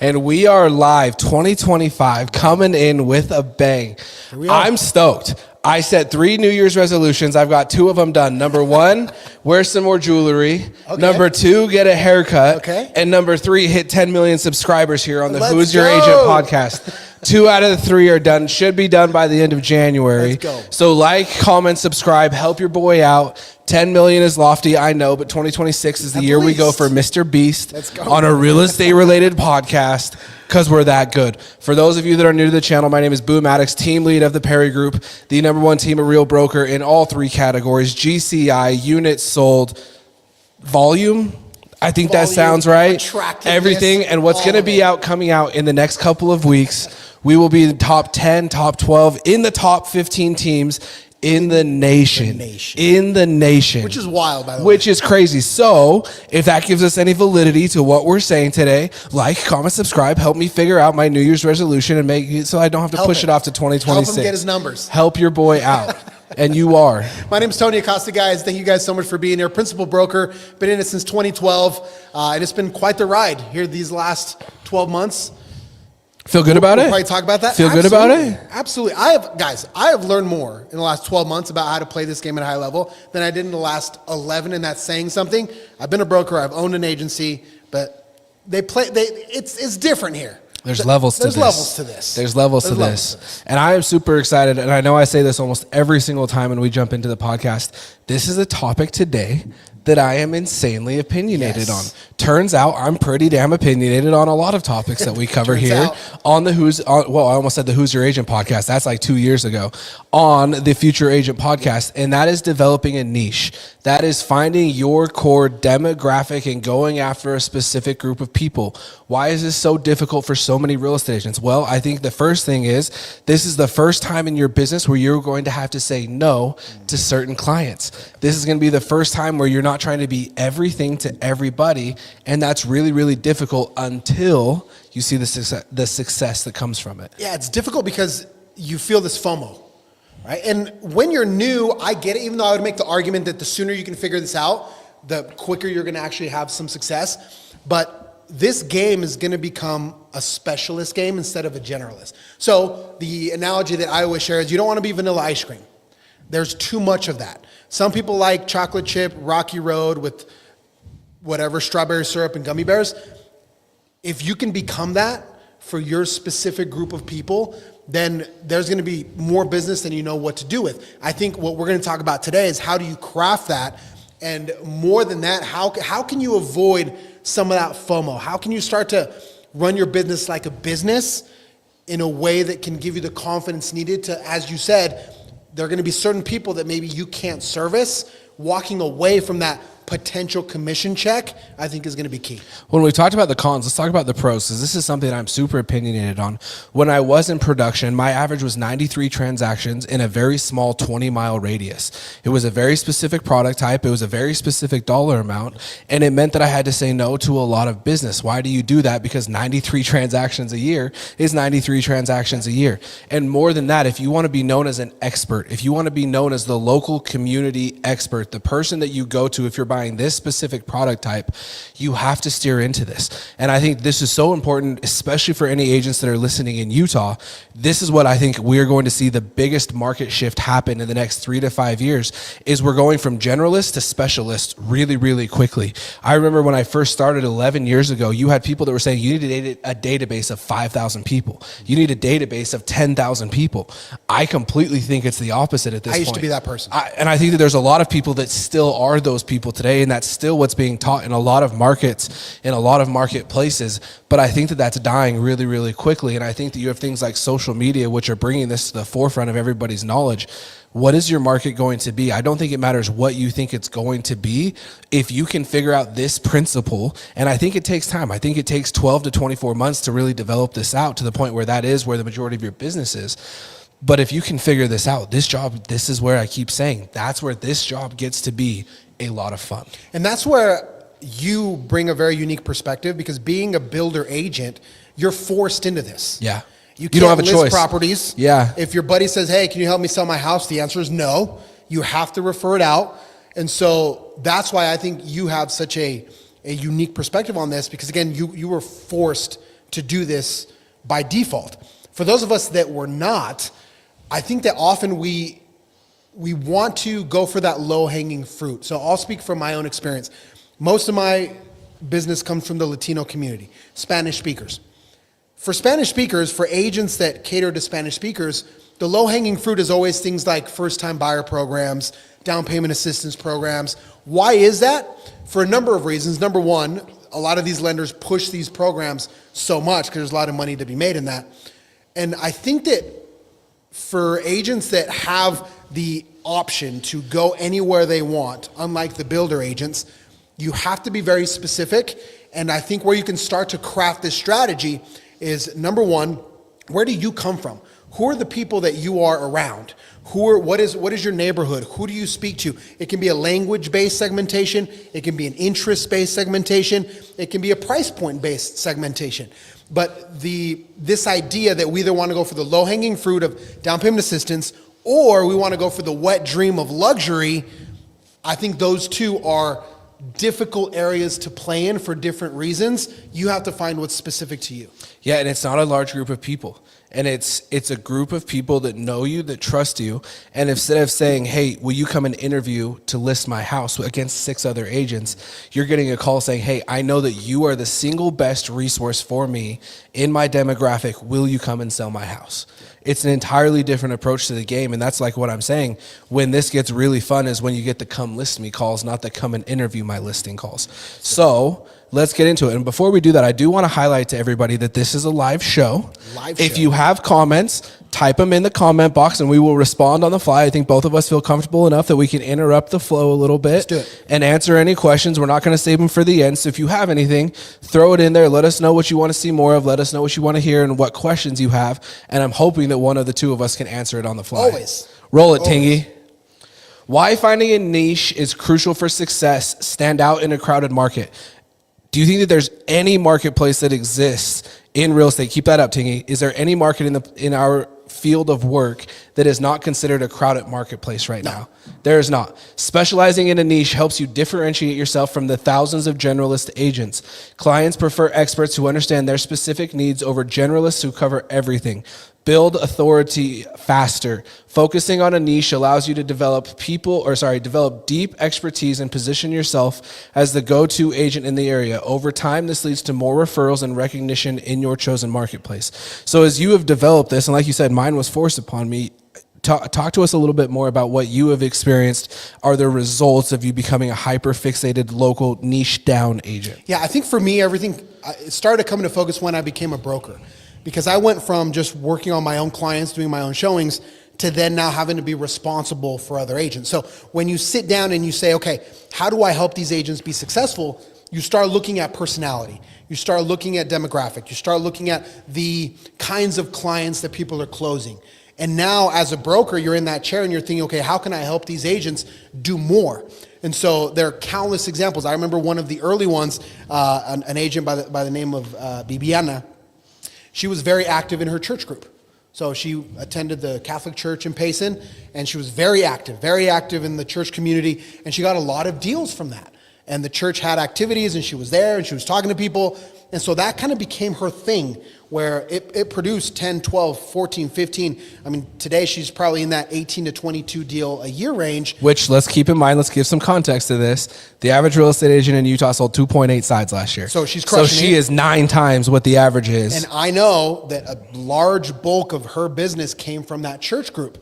and we are live 2025 coming in with a bang. I'm stoked. I set 3 New Year's resolutions. I've got 2 of them done. Number 1, wear some more jewelry. Okay. Number 2, get a haircut. Okay. And number 3, hit 10 million subscribers here on the Who's Your Agent podcast. 2 out of the 3 are done. Should be done by the end of January. Let's go. So like, comment, subscribe, help your boy out. 10 million is lofty, I know, but 2026 is the year we go for Mr. Beast on a real estate related podcast because we're that good. For those of you that are new to the channel, my name is Boo Maddox, team lead of the Perry Group, the #1 team of real broker in all 3 categories: GCI, units sold, volume. I think that sounds right. Everything. And what's going to be coming out in the next couple of weeks, we will be the top 10, top 12, in the top 15 teams in the nation. In the nation. Which is wild, by the way. Which is crazy. So, if that gives us any validity to what we're saying today, like, comment, subscribe, help me figure out my New Year's resolution and make it so I don't have to push it off to 2026. Help him get his numbers. Help your boy out. And you are. My name is Tony Acosta, guys. Thank you guys so much for being here. Principal broker, been in it since 2012. And it's been quite the ride here these last 12 months. Feel good about it? We'll probably talk about that. Feel good about it? Absolutely. I have learned more in the last 12 months about how to play this game at a high level than I did in the last 11, and that's saying something. I've been a broker. I've owned an agency, but it's different here. There's levels to this. There's levels to this. And I am super excited, and I know I say this almost every single time when we jump into the podcast. This is a topic today that I am insanely opinionated on. Turns out I'm pretty damn opinionated on a lot of topics that we cover here on the I almost said the Who's Your Agent podcast. That's like 2 years ago, on the Future Agent podcast. And that is developing a niche. That is finding your core demographic and going after a specific group of people. Why is this so difficult for so many real estate agents? Well, I think the first thing is this is the first time in your business where you're going to have to say no to certain clients. This is going to be the first time where you're not trying to be everything to everybody, and that's really, really difficult until you see the success that comes from it. Yeah, it's difficult because you feel this FOMO, right? And when you're new, I get it, even though I would make the argument that the sooner you can figure this out, the quicker you're going to actually have some success. But this game is going to become a specialist game instead of a generalist. So the analogy that I always share is you don't want to be vanilla ice cream. There's too much of that. Some people like chocolate chip, Rocky Road with whatever, strawberry syrup and gummy bears. If you can become that for your specific group of people, then there's going to be more business than you know what to do with. I think what we're going to talk about today is how do you craft that? And more than that, how can you avoid some of that FOMO? How can you start to run your business like a business in a way that can give you the confidence needed to, as you said, there are going to be certain people that maybe you can't service. Walking away from that potential commission check, I think, is going to be key. When we talked about the cons, let's talk about the pros, because this is something I'm super opinionated on. When I was in production, my average was 93 transactions in a very small 20-mile radius. It was a very specific product type. It was a very specific dollar amount, and it meant that I had to say no to a lot of business. Why do you do that? Because 93 transactions a year is 93 transactions a year. And more than that, if you want to be known as an expert, if you want to be known as the local community expert, the person that you go to if you're buying this specific product type, you have to steer into this. And I think this is so important, especially for any agents that are listening in Utah. This is what I think we're going to see the biggest market shift happen in the next 3 to 5 years, is we're going from generalist to specialist really, really quickly. I remember when I first started 11 years ago, you had people that were saying you need a database of 5,000 people. You need a database of 10,000 people. I completely think it's the opposite at this point. I used to be that person. And I think that there's a lot of people that still are those people today, and that's still what's being taught in a lot of markets, in a lot of marketplaces. But I think that that's dying really, really quickly. And I think that you have things like social media, which are bringing this to the forefront of everybody's knowledge. What is your market going to be? I don't think it matters what you think it's going to be. If you can figure out this principle, and I think it takes time. I think it takes 12 to 24 months to really develop this out to the point where that is where the majority of your business is. But if you can figure this out, this is where I keep saying, that's where this job gets to be a lot of fun. And that's where you bring a very unique perspective, because being a builder agent, you're forced into this. Yeah. You can't don't have a list choice. Properties. Yeah. If your buddy says, hey, can you help me sell my house? The answer is no. You have to refer it out. And so that's why I think you have such a unique perspective on this, because again, you were forced to do this by default. For those of us that were not, I think that often we want to go for that low-hanging fruit. So I'll speak from my own experience. Most of my business comes from the Latino community, Spanish speakers. For Spanish speakers, for agents that cater to Spanish speakers, the low-hanging fruit is always things like first-time buyer programs, down payment assistance programs. Why is that? For a number of reasons. Number one, a lot of these lenders push these programs so much because there's a lot of money to be made in that. And I think that for agents that have the option to go anywhere they want, unlike the builder agents, you have to be very specific. And I think where you can start to craft this strategy is, number one, where do you come from? Who are the people that you are around? What is your neighborhood? Who do you speak to? It can be a language-based segmentation. It can be an interest-based segmentation. It can be a price point-based segmentation. But this idea that we either want to go for the low-hanging fruit of down payment assistance or we want to go for the wet dream of luxury, I think those two are difficult areas to play in for different reasons. You have to find what's specific to you. Yeah, and it's not a large group of people. And it's a group of people that know you, that trust you. And instead of saying, hey, will you come and interview to list my house against 6 other agents, you're getting a call saying, hey, I know that you are the single best resource for me in my demographic. Will you come and sell my house? It's an entirely different approach to the game. And that's like what I'm saying. When this gets really fun is when you get the come list me calls, not the come and interview my listing calls. So let's get into it. And before we do that, I do want to highlight to everybody that this is a live show. If you have comments, type them in the comment box and we will respond on the fly. I think both of us feel comfortable enough that we can interrupt the flow a little bit. Let's do it. And answer any questions. We're not going to save them for the end. So if you have anything, throw it in there. Let us know what you want to see more of. Let us know what you want to hear and what questions you have. And I'm hoping that one of the two of us can answer it on the fly. Always. Roll it, Tingy. Why finding a niche is crucial for success. Stand out in a crowded market. Do you think that there's any marketplace that exists in real estate? Keep that up, Tingy. Is there any market in our field of work that is not considered a crowded marketplace right now? There is not. Specializing in a niche helps you differentiate yourself from the thousands of generalist agents. Clients prefer experts who understand their specific needs over generalists who cover everything. Build authority faster. Focusing on a niche allows you to develop deep expertise and position yourself as the go-to agent in the area. Over time, this leads to more referrals and recognition in your chosen marketplace. So as you have developed this, and like you said, mine was forced upon me, talk to us a little bit more about what you have experienced are the results of you becoming a hyper-fixated local niche down agent. Yeah, I think for me, it started coming to focus when I became a broker. Because I went from just working on my own clients, doing my own showings, to then now having to be responsible for other agents. So when you sit down and you say, okay, how do I help these agents be successful? You start looking at personality. You start looking at demographic. You start looking at the kinds of clients that people are closing. And now as a broker, you're in that chair and you're thinking, okay, how can I help these agents do more? And so there are countless examples. I remember one of the early ones, an agent by the name of Bibiana. She was very active in her church group. So she attended the Catholic Church in Payson, and she was very active in the church community, and she got a lot of deals from that. And the church had activities, and she was there, and she was talking to people. And so that kind of became her thing, where it produced 10, 12, 14, 15. I mean, today she's probably in that 18 to 22 deal a year range. Which, let's keep in mind, let's give some context to this. The average real estate agent in Utah sold 2.8 sides last year. So she's crushing it. So she is 9 times what the average is. And I know that a large bulk of her business came from that church group.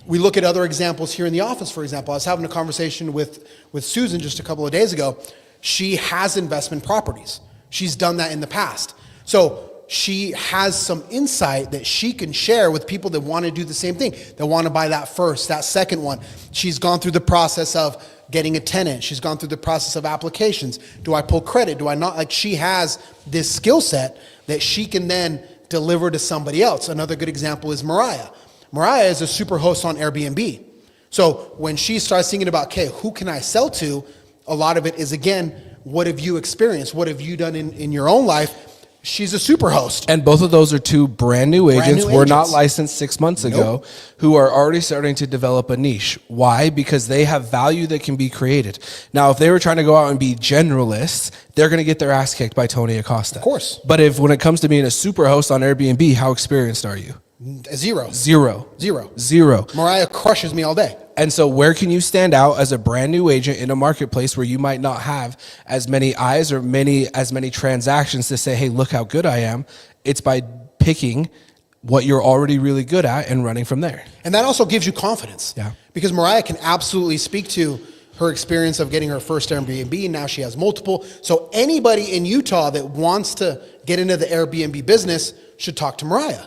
We look at other examples here in the office, for example. I was having a conversation with Susan just a couple of days ago. She has investment properties. She's done that in the past. So she has some insight that she can share with people that want to do the same thing, that want to buy that first, that second one. She's gone through the process of getting a tenant. She's gone through the process of applications. Do I pull credit? Do I not? Like, she has this skill set that she can then deliver to somebody else. Another good example is Mariah. Mariah is a super host on Airbnb. So when she starts thinking about, okay, who can I sell to? A lot of it is, again, what have you experienced? What have you done in your own life? She's a super host. And both of those are two brand new agents. new Were not agents. licensed 6 months ago, who are already starting to develop a niche. Why? Because they have value that can be created. Now, if they were trying to go out and be generalists, they're going to get their ass kicked by Tony Acosta. Of course. But if when it comes to being a super host on Airbnb, how experienced are you? Zero. Zero. Mariah crushes me all day. And so where can you stand out as a brand new agent in a marketplace where you might not have as many eyes or as many transactions to say, hey, look how good I am? It's by picking what you're already really good at and running from there. And that also gives you confidence. Yeah. Because Mariah can absolutely speak to her experience of getting her first Airbnb, and now she has multiple. So anybody in Utah that wants to get into the Airbnb business should talk to Mariah.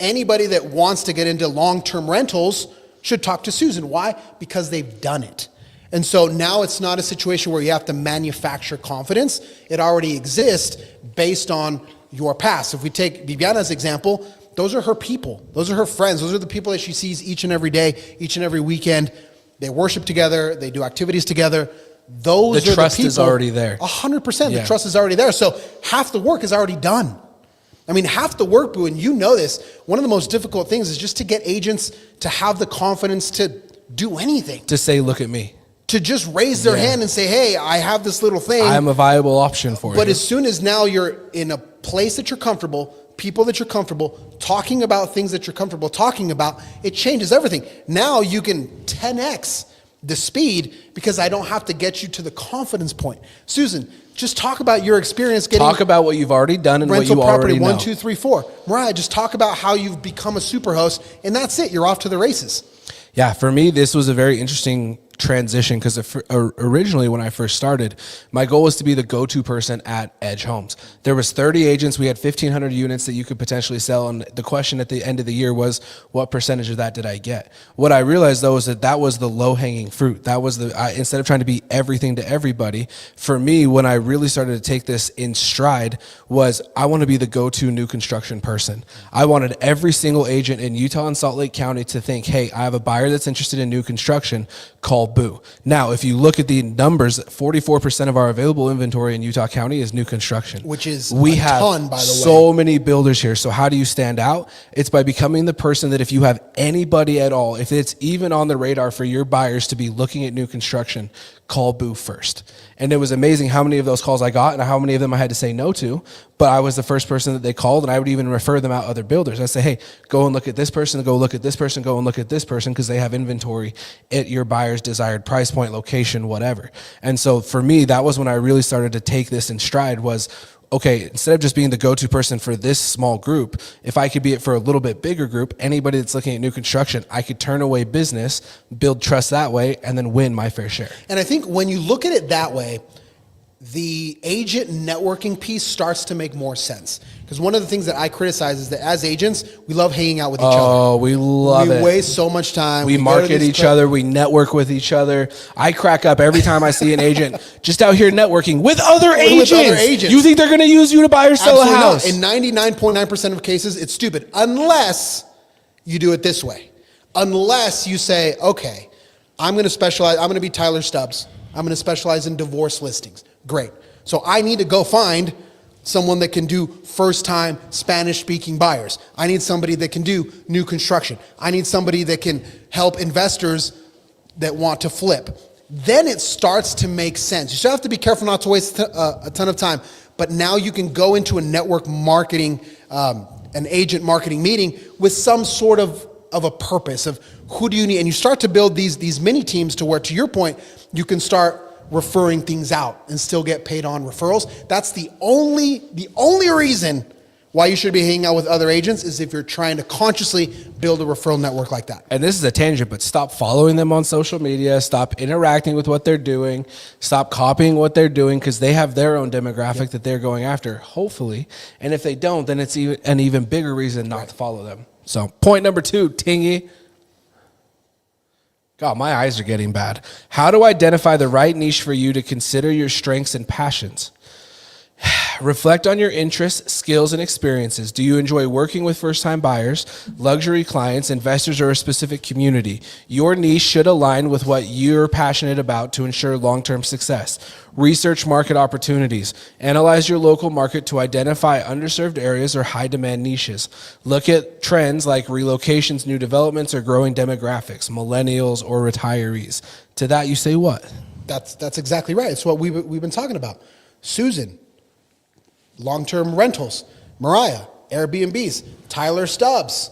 Anybody that wants to get into long-term rentals should talk to Susan. Why? Because they've done it. And so now it's not a situation where you have to manufacture confidence. It already exists based on your past. If we take Viviana's example, those are her people. Those are her friends. Those are the people that she sees each and every day, each and every weekend. They worship together. They do activities together. Those are the people. The trust is already there. 100%. The trust is already there. So half the work is already done. I mean, half the work, Boo, and you know this, one of the most difficult things is just to get agents to have the confidence to do anything. To say, look at me. To just raise their hand and say, hey, I have this little thing. I'm a viable option for you. But as soon as now you're in a place that you're comfortable, people that you're comfortable, talking about things that you're comfortable talking about, it changes everything. Now you can 10x the speed because I don't have to get you to the confidence point. Susan, just talk about your experience getting talk about what you've already done and what you already know. Rental property 1, 2, 3, 4. Mariah, just talk about how you've become a super host, and that's it. You're off to the races. Yeah, for me, this was a very interesting transition because originally when I first started, my goal was to be the go-to person at Edge Homes. There was 30 agents. We had 1,500 units that you could potentially sell. And the question at the end of the year was, what percentage of that did I get? What I realized, though, is that was the low-hanging fruit. That was instead of trying to be everything to everybody, for me, when I really started to take this in stride, was I want to be the go-to new construction person. I wanted every single agent in Utah and Salt Lake County to think, hey, I have a buyer that's interested in new construction, call Boo. Now, if you look at the numbers, 44% of our available inventory in Utah County is new construction. Which is we a have ton, by the way. So many builders here. So how do you stand out? It's by becoming the person that if you have anybody at all, if it's even on the radar for your buyers to be looking at new construction, call Boo first. And it was amazing how many of those calls I got and how many of them I had to say no to. But I was the first person that they called, and I would even refer them out other builders. I'd say, hey, go and look at this person, go look at this person, go and look at this person, because they have inventory at your buyer's desired price point, location, whatever. And so for me, that was when I really started to take this in stride was, okay, instead of just being the go-to person for this small group, if I could be it for a little bit bigger group, anybody that's looking at new construction, I could turn away business, build trust that way, and then win my fair share. And I think when you look at it that way, the agent networking piece starts to make more sense. Because one of the things that I criticize is that as agents, we love hanging out with each other. Oh, we love it. We waste so much time. We market each other. We network with each other. I crack up every time I see an agent just out here networking with other agents. You think they're going to use you to buy or sell a house? In 99.9% of cases, it's stupid. Unless you do it this way. Unless you say, okay, I'm going to specialize. I'm going to be Tyler Stubbs. I'm going to specialize in divorce listings. Great. So I need to go find someone that can do first-time Spanish-speaking buyers. I need somebody that can do new construction. I need somebody that can help investors that want to flip. Then it starts to make sense. You still have to be careful not to waste a ton of time, but now you can go into a network marketing, an agent marketing meeting with some sort of a purpose of who do you need, and you start to build these mini teams to where, to your point, you can start referring things out and still get paid on referrals. That's the only reason why you should be hanging out with other agents is if you're trying to consciously build a referral network like that. And this is a tangent, but stop following them on social media. Stop interacting with what they're doing. Stop copying what they're doing because they have their own demographic that they're going after, hopefully. And if they don't, then it's an even bigger reason not to follow them. So point number 2, Tingy. God, my eyes are getting bad. How to identify the right niche for you to consider your strengths and passions. Reflect on your interests, skills, and experiences. Do you enjoy working with first-time buyers, luxury clients, investors, or a specific community? Your niche should align with what you're passionate about to ensure long-term success. Research market opportunities. Analyze your local market to identify underserved areas or high-demand niches. Look at trends like relocations, new developments, or growing demographics, millennials or retirees. To that, you say what? That's exactly right. It's what we've been talking about. Susan, long-term rentals. Mariah, Airbnbs. Tyler Stubbs,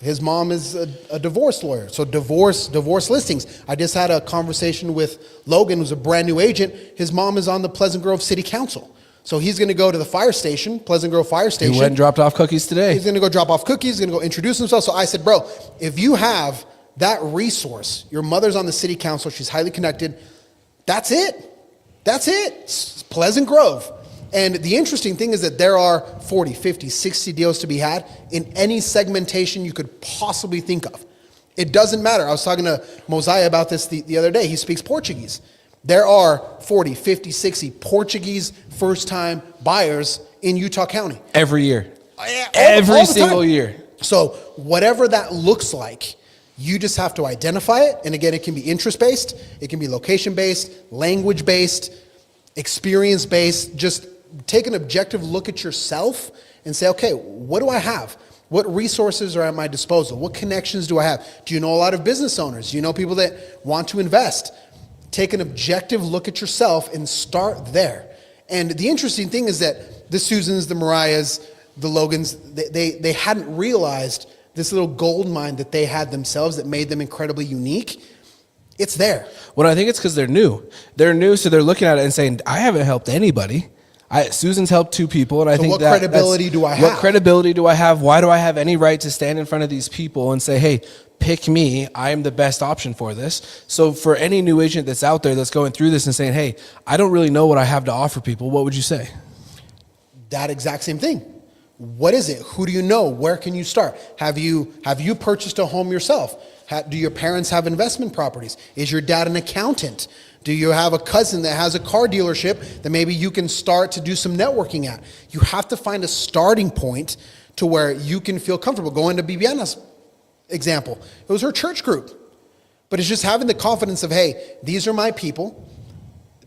his mom is a divorce lawyer, so divorce listings. I just had a conversation with Logan, who's a brand new agent. His mom is on the Pleasant Grove City Council. So he's going to go to the fire station, Pleasant Grove Fire Station. He went and dropped off cookies today. He's going to go drop off cookies. He's going to go introduce himself. So I said, bro, if you have that resource, your mother's on the city council, she's highly connected, that's it. That's it. It's Pleasant Grove. And the interesting thing is that there are 40, 50, 60 deals to be had in any segmentation you could possibly think of. It doesn't matter. I was talking to Mosiah about this the other day. He speaks Portuguese. There are 40, 50, 60 Portuguese first-time buyers in Utah County. Every year. Every single year. So whatever that looks like, you just have to identify it. And again, it can be interest-based, it can be location-based, language-based, experience-based. Just take an objective look at yourself and say, okay, what do I have? What resources are at my disposal? What connections do I have? Do you know a lot of business owners? Do you know people that want to invest? Take an objective look at yourself and start there. And the interesting thing is that the Susans, the Mariahs, the Logans, they hadn't realized this little gold mine that they had themselves that made them incredibly unique. It's there. Well, I think it's because they're new. They're new, so they're looking at it and saying, I haven't helped anybody. Susan's helped two people, and I think what credibility do I have? What credibility do I have? Why do I have any right to stand in front of these people and say, hey, pick me, I am the best option for this? So for any new agent that's out there that's going through this and saying, hey, I don't really know what I have to offer people, what would you say? That exact same thing. What is it? Who do you know? Where can you start? Have you purchased a home yourself? Do your parents have investment properties? Is your dad an accountant? Do you have a cousin that has a car dealership that maybe you can start to do some networking at? You have to find a starting point to where you can feel comfortable. Going to Bibiana's example, it was her church group. But it's just having the confidence of, hey, these are my people,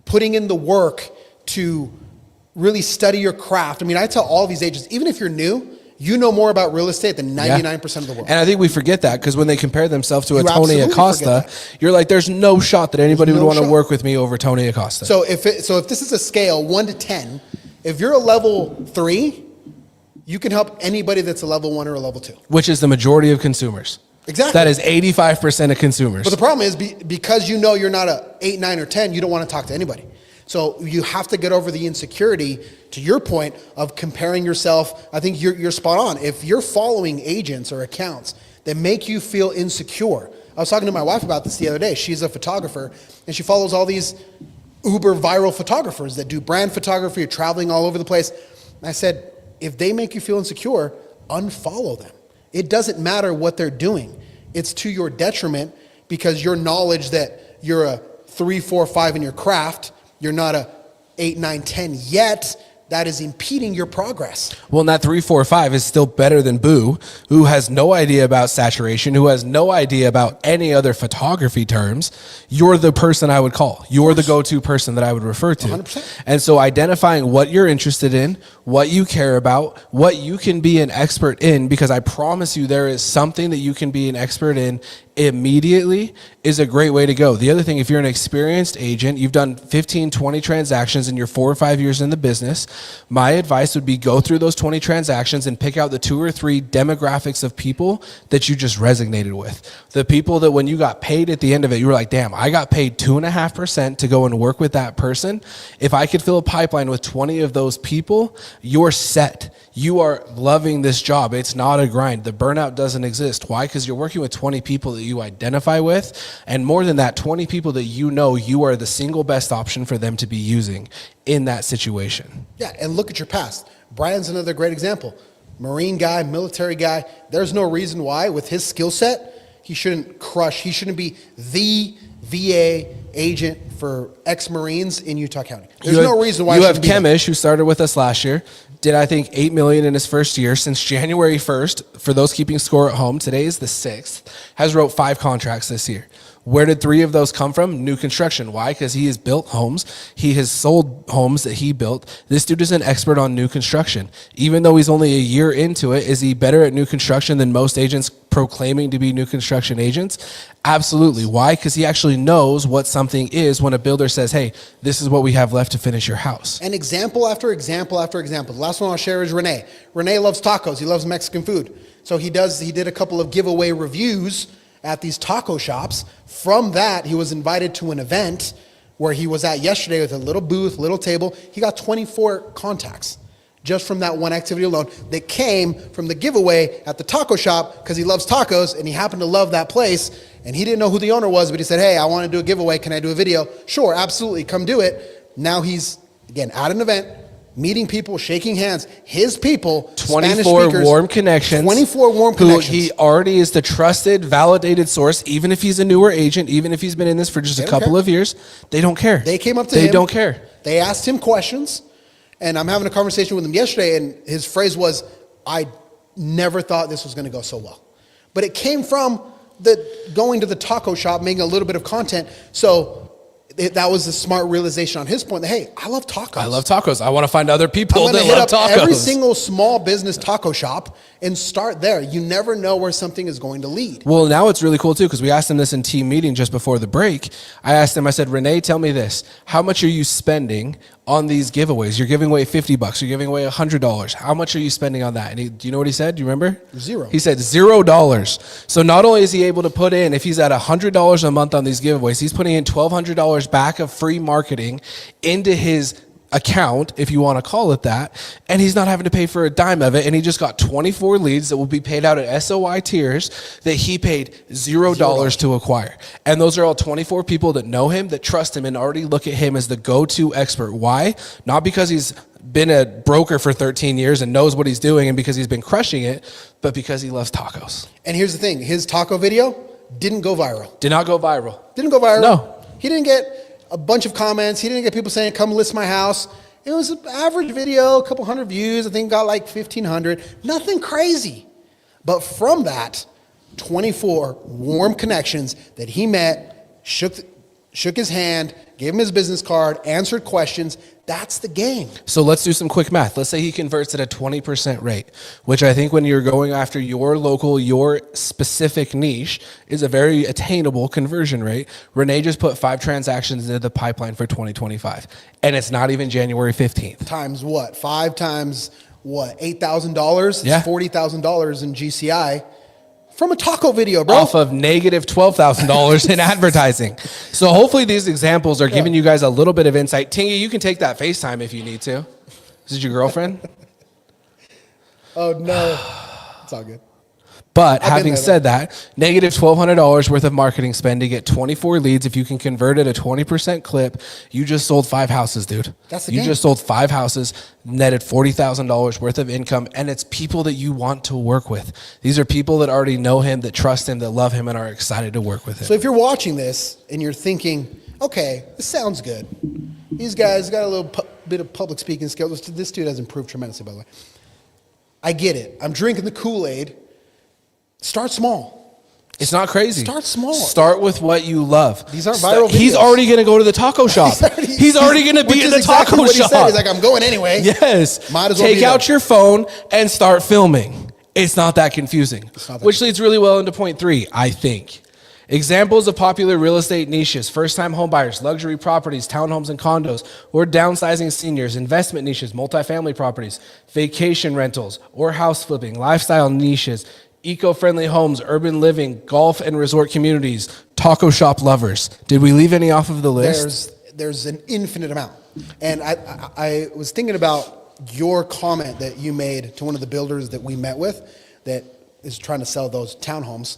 putting in the work to really study your craft. I mean, I tell all these agents, even if you're new, you know more about real estate than 99% of the world. And I think we forget that because when they compare themselves to a Tony Acosta, you're like, there's no shot that anybody would want to work with me over Tony Acosta. So if this is a scale 1 to 10, if you're a level 3, you can help anybody that's a level 1 or a level 2. Which is the majority of consumers. Exactly. That is 85% of consumers. But the problem is because you know you're not a 8, 9, or 10, you don't want to talk to anybody. So you have to get over the insecurity, to your point, of comparing yourself. I think you're spot on. If you're following agents or accounts that make you feel insecure. I was talking to my wife about this the other day. She's a photographer, and she follows all these uber viral photographers that do brand photography, are traveling all over the place. And I said, if they make you feel insecure, unfollow them. It doesn't matter what they're doing. It's to your detriment because your knowledge that you're a 3, 4, 5 in your craft, you're not a 8, 9, 10 yet, that is impeding your progress. Well, and that 3, 4, 5 is still better than Boo, who has no idea about saturation, who has no idea about any other photography terms. You're the person I would call. You're the go-to person that I would refer to. 100%. And so identifying what you're interested in, what you care about, what you can be an expert in, because I promise you there is something that you can be an expert in immediately, is a great way to go. The other thing, if you're an experienced agent, you've done 15, 20 transactions in your 4 or 5 years in the business, my advice would be go through those 20 transactions and pick out the 2 or 3 demographics of people that you just resonated with. The people that when you got paid at the end of it, you were like, damn, I got paid 2.5% to go and work with that person. If I could fill a pipeline with 20 of those people, you're set. You are loving this job. It's not a grind. The burnout doesn't exist. Why? Because you're working with 20 people that you identify with, and more than that, 20 people that you know you are the single best option for them to be using in that situation. Yeah, and look at your past. Brian's another great example. Marine guy, military guy. There's no reason why, with his skill set, he shouldn't crush. He shouldn't be the VA agent for ex-Marines in Utah County. There's no reason why you I have shouldn't be there. Kemish, who started with us last year, did I think $8 million in his first year. Since January 1st, for those keeping score at home, today is the 6th, has wrote 5 contracts this year. Where did 3 of those come from? New construction. Why? Because he has built homes. He has sold homes that he built. This dude is an expert on new construction. Even though he's only a year into it, is he better at new construction than most agents proclaiming to be new construction agents? Absolutely. Why? Because he actually knows what something is when a builder says, hey, this is what we have left to finish your house. And example after example after example. The last one I'll share is Renee. Renee loves tacos. He loves Mexican food. So he did a couple of giveaway reviews at these taco shops. From that, he was invited to an event where he was at yesterday with a little booth, little table. He got 24 contacts just from that one activity alone that came from the giveaway at the taco shop because he loves tacos and he happened to love that place. And he didn't know who the owner was, but he said, hey, I want to do a giveaway. Can I do a video? Sure, absolutely. Come do it. Now he's, again, at an event, meeting people, shaking hands. His people, 24 warm connections. 24 warm connections. He already is the trusted, validated source. Even if he's a newer agent, even if he's been in this for just a couple of years, they don't care. They came up to him. They don't care. They asked him questions. And I'm having a conversation with him yesterday, and his phrase was, I never thought this was going to go so well. But it came from going to the taco shop, making a little bit of content. So that was a smart realization on his point that, hey, I love tacos. I love tacos. I want to find other people that hit love up tacos. every single small business taco shop and start there. You never know where something is going to lead. Well, now it's really cool too, because we asked him this in team meeting just before the break. I asked him, I said, Renee, tell me this. How much are you spending on these giveaways? You're giving away $50. You're giving away $100. How much are you spending on that? And do you know what he said? Do you remember? 0. He said $0. So not only is he able to put in, if he's at $100 a month on these giveaways, he's putting in $1,200 back of free marketing into his account, if you want to call it that, and he's not having to pay for a dime of it, and he just got 24 leads that will be paid out at SOI tiers that he paid $0 to acquire. And those are all 24 people that know him, that trust him, and already look at him as the go-to expert. Why? Not because he's been a broker for 13 years and knows what he's doing and because he's been crushing it, but because he loves tacos. And here's the thing. His taco video didn't go viral. Did not go viral. Didn't go viral. No. He didn't get a bunch of comments. He didn't get people saying, come list my house. It was an average video, a couple hundred views. I think got like 1,500. Nothing crazy. But from that, 24 warm connections that he met, shook his hand, gave him his business card, answered questions. That's the game. So let's do some quick math. Let's say he converts at a 20% rate, which I think when you're going after your local, your specific niche is a very attainable conversion rate. Renee just put 5 transactions into the pipeline for 2025, and it's not even January 15th. Times what? 5 times what? $8,000? It's Yeah. $40,000 in GCI. From a taco video, bro. Off of negative $12,000 in advertising. So hopefully these examples are giving you guys a little bit of insight. Tingy, you can take that FaceTime if you need to. Is it your girlfriend? Oh, no. It's all good. But having there, said that, negative $1,200 worth of marketing spend to get 24 leads. If you can convert at a 20% clip, you just sold 5 houses, dude. That's the You game. just sold 5 houses, netted $40,000 worth of income, and it's people that you want to work with. These are people that already know him, that trust him, that love him, and are excited to work with him. So if you're watching this and you're thinking, okay, this sounds good. These guys got a little bit of public speaking skills. This dude has improved tremendously, by the way. I get it. I'm drinking the Kool-Aid. Start small. It's not crazy. Start small. Start with what you love. These aren't viral He's videos. already going to go to the taco shop. He's already going to be in the taco what shop. He said. He's like, I'm going anyway. Yes. Might as well Take be out there. your phone and start filming. It's not that confusing. not that Which leads really well into point 3, I think. Examples of popular real estate niches: first-time home buyers, luxury properties, townhomes and condos, or downsizing seniors; investment niches, multifamily properties, vacation rentals, or house flipping; lifestyle niches, eco-friendly homes, urban living, golf and resort communities, taco shop lovers. Did we leave any off of the list? There's an infinite amount. And I was thinking about your comment that you made to one of the builders that we met with that is trying to sell those townhomes.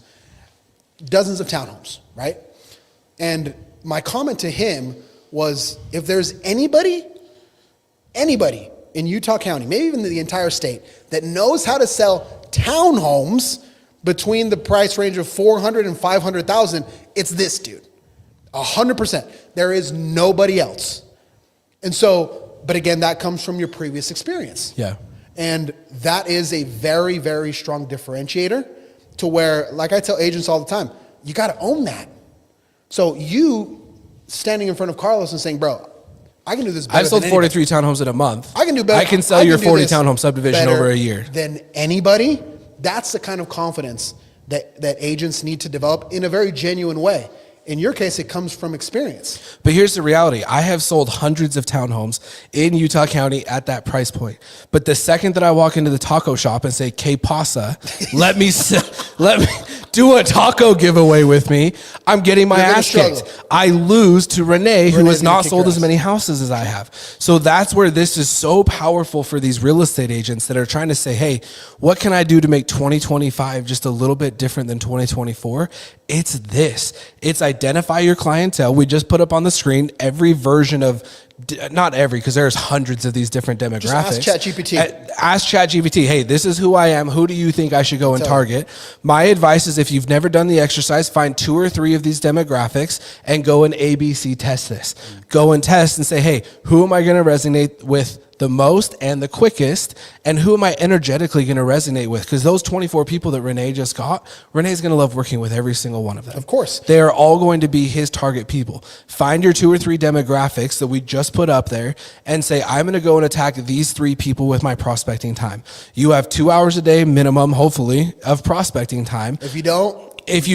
Dozens of townhomes, right? And my comment to him was, if there's anybody in Utah County, maybe even the entire state, that knows how to sell townhomes between the price range of $400,000 and $500,000, it's this dude. 100%. There is nobody else. And so, but again, that comes from your previous experience. Yeah. And that is a very, very strong differentiator to where, like I tell agents all the time, you got to own that. So you standing in front of Carlos and saying, bro, I can do this better. I've sold 43 townhomes in a month. I can do better. I can sell your 40 townhome subdivision over a year. Than anybody. That's the kind of confidence that agents need to develop in a very genuine way. In your case, it comes from experience. But here's the reality. I have sold hundreds of townhomes in Utah County at that price point. But the second that I walk into the taco shop and say, "Que pasa?" let me do a taco giveaway with me, I'm getting my ass kicked. I lose to Renee, who has not sold as many houses as I have. So that's where this is so powerful for these real estate agents that are trying to say, hey, what can I do to make 2025 just a little bit different than 2024? It's this. It's identify your clientele. We just put up on the screen every version of, not every, because there's hundreds of these different demographics. Just ask ChatGPT. Ask ChatGPT, hey, this is who I am. Who do you think I should go and target? My advice is if you've never done the exercise, find 2 or 3 of these demographics and go and ABC test this. Go and test and say, hey, who am I going to resonate with the most and the quickest, and who am I energetically going to resonate with? Because those 24 people that Renee just got, Renee's going to love working with every single one of them. Of course. They are all going to be his target people. Find your 2 or 3 demographics that we just put up there and say, I'm going to go and attack these 3 people with my prospecting time. You have 2 hours a day minimum, hopefully, of prospecting time. If you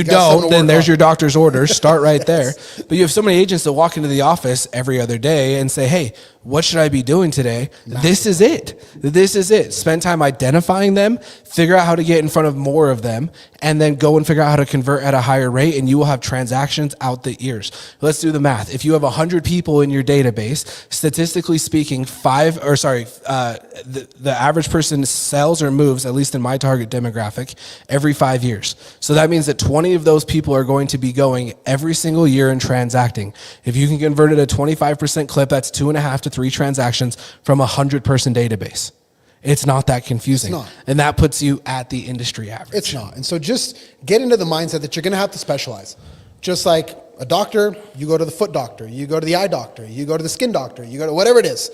don't, then there's your doctor's orders. Start right there. But you have so many agents that walk into the office every other day and say, hey, what should I be doing today? This is it. This is it. Spend time identifying them, figure out how to get in front of more of them, and then go and figure out how to convert at a higher rate, and you will have transactions out the ears. Let's do the math. If you have 100 people in your database, statistically speaking, the average person sells or moves, at least in my target demographic, every 5 years. So that means that 20 of those people are going to be going every single year and transacting. If you can convert it at a 25% clip, that's 2.5 to 3 transactions from a 100-person database. It's not that confusing. It's not. And that puts you at the industry average. It's not. And so just get into the mindset that you're going to have to specialize. Just like a doctor, you go to the foot doctor, you go to the eye doctor, you go to the skin doctor, you go to whatever it is.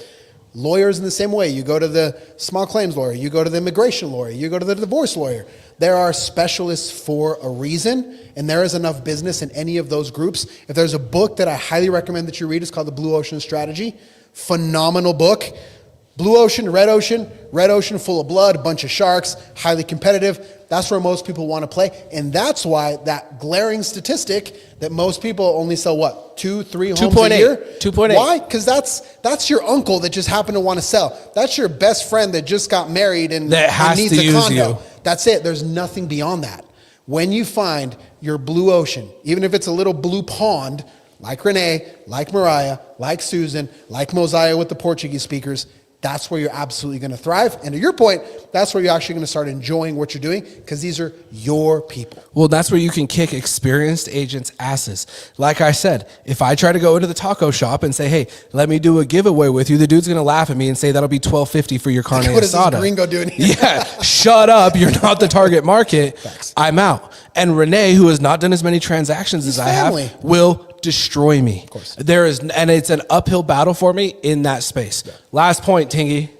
Lawyers in the same way. You go to the small claims lawyer, you go to the immigration lawyer, you go to the divorce lawyer. There are specialists for a reason, and there is enough business in any of those groups. If there's a book that I highly recommend that you read, it's called The Blue Ocean Strategy. Phenomenal book. Blue ocean, red ocean full of blood, a bunch of sharks, highly competitive. That's where most people want to play. And that's why that glaring statistic that most people only sell what? 2-3 homes a year? 2.8. Why? Because that's your uncle that just happened to want to sell. That's your best friend that just got married and needs a condo. That's it. There's nothing beyond that. When you find your blue ocean, even if it's a little blue pond, like Renee, like Mariah, like Susan, like Mosiah with the Portuguese speakers, that's where you're absolutely going to thrive. And to your point, that's where you're actually going to start enjoying what you're doing because these are your people. Well, that's where you can kick experienced agents' asses. Like I said, if I try to go into the taco shop and say, hey, let me do a giveaway with you, the dude's going to laugh at me and say that'll be $12.50 for your carne asada. What is this gringo doing here? Yeah, shut up. You're not the target market. Facts. I'm out. And Renee, who has not done as many transactions as I have, will destroy me. Of course. And it's an uphill battle for me in that space. Yeah. Last point, Tingy.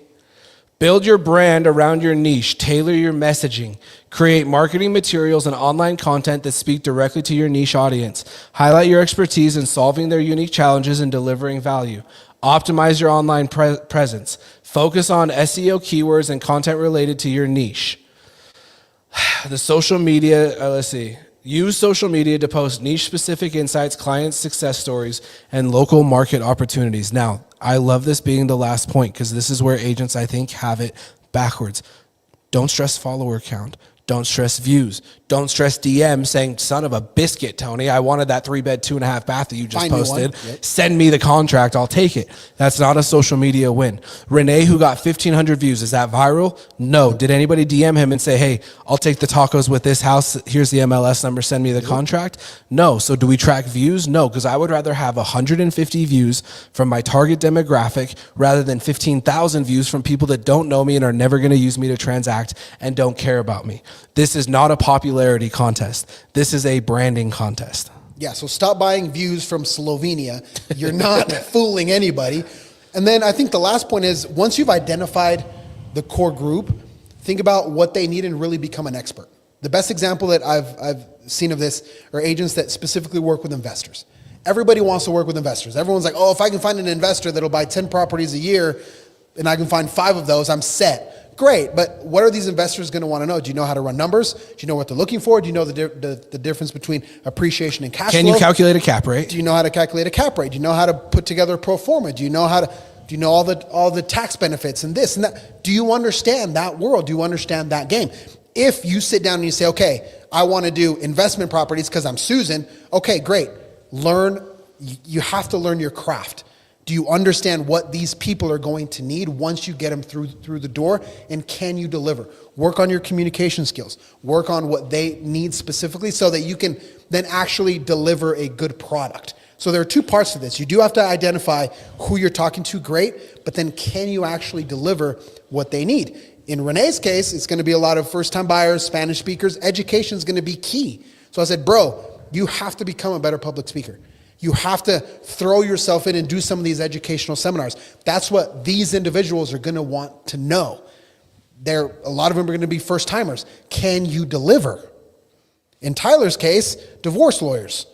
Build your brand around your niche. Tailor your messaging. Create marketing materials and online content that speak directly to your niche audience. Highlight your expertise in solving their unique challenges and delivering value. Optimize your online presence. Focus on SEO keywords and content related to your niche. The social media, let's see. Use social media to post niche-specific insights, client success stories, and local market opportunities. Now, I love this being the last point because this is where agents, I think, have it backwards. Don't stress follower count. Don't stress views. Don't stress DM saying, son of a biscuit, Tony, I wanted that 3-bed, 2.5 bath that you just posted. Yep. Send me the contract. I'll take it. That's not a social media win. Renee, who got 1,500 views, is that viral? No. Did anybody DM him and say, hey, I'll take the tacos with this house. Here's the MLS number. Send me the contract? No. So do we track views? No, because I would rather have 150 views from my target demographic rather than 15,000 views from people that don't know me and are never going to use me to transact and don't care about me. This is not a popularity contest. This is a branding contest. Yeah, so stop buying views from Slovenia. You're not fooling anybody. And then I think the last point is, once you've identified the core group, think about what they need and really become an expert. The best example that I've seen of this are agents that specifically work with investors. Everybody wants to work with investors. Everyone's like, oh, if I can find an investor that'll buy 10 properties a year and I can find 5 of those, I'm set. Great, but what are these investors going to want to know? Do you know how to run numbers? Do you know what they're looking for? Do you know the difference between appreciation and cash flow? Can you calculate a cap rate? Do you know how to calculate a cap rate? Do you know how to put together a pro forma? Do you know all the tax benefits and this and that? Do you understand that world? Do you understand that game? If you sit down and you say, okay, I want to do investment properties because I'm Susan, okay, great. You have to learn your craft. Do you understand what these people are going to need once you get them through the door? And can you deliver? Work on your communication skills. Work on what they need specifically so that you can then actually deliver a good product. So there are 2 parts to this. You do have to identify who you're talking to, great, but then can you actually deliver what they need? In Renee's case, it's going to be a lot of first-time buyers, Spanish speakers. Education is going to be key. So I said, bro, you have to become a better public speaker. You have to throw yourself in and do some of these educational seminars. That's what these individuals are going to want to know. A lot of them are going to be first timers. Can you deliver? In Tyler's case, divorces.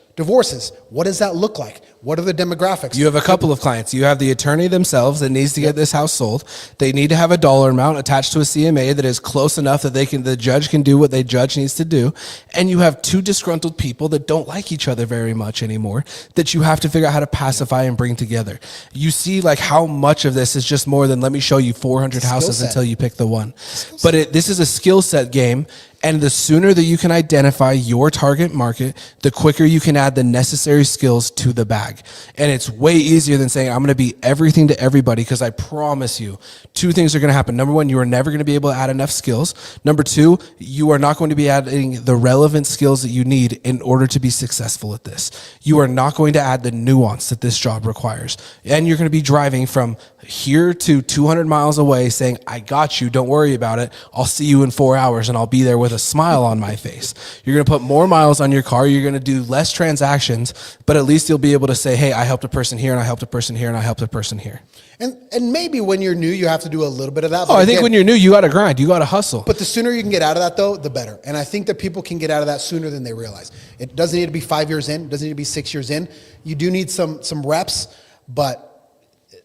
What does that look like? What are the demographics? You have a couple of clients. You have the attorney themselves that needs to get this house sold. They need to have a dollar amount attached to a CMA that is close enough that the judge can do what the judge needs to do. And you have 2 disgruntled people that don't like each other very much anymore that you have to figure out how to pacify and bring together. You see like how much of this is just more than let me show you 400 houses until you pick the one. But this is a skill set game. And the sooner that you can identify your target market, the quicker you can add the necessary skills to the bag. And it's way easier than saying, I'm going to be everything to everybody, because I promise you, 2 things are going to happen. Number 1, you are never going to be able to add enough skills. Number 2, you are not going to be adding the relevant skills that you need in order to be successful at this. You are not going to add the nuance that this job requires. And you're going to be driving from here to 200 miles away saying, I got you, don't worry about it. I'll see you in 4 hours and I'll be there with a smile on my face. You're going to put more miles on your car. You're going to do less transactions, but at least you'll be able to say, hey, I helped a person here and I helped a person here and I helped a person here. And maybe when you're new, you have to do a little bit of that. Oh, I think when you're new, you got to grind. You got to hustle. But the sooner you can get out of that, though, the better. And I think that people can get out of that sooner than they realize. It doesn't need to be 5 years in. It doesn't need to be 6 years in. You do need some reps, but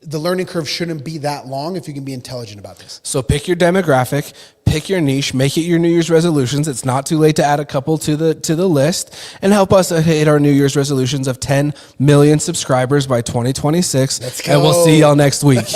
the learning curve shouldn't be that long if you can be intelligent about this. So pick your demographic, pick your niche, make it your New Year's resolutions. It's not too late to add a couple to the list, and help us hit our New Year's resolutions of 10 million subscribers by 2026. Let's go. And we'll see y'all next week.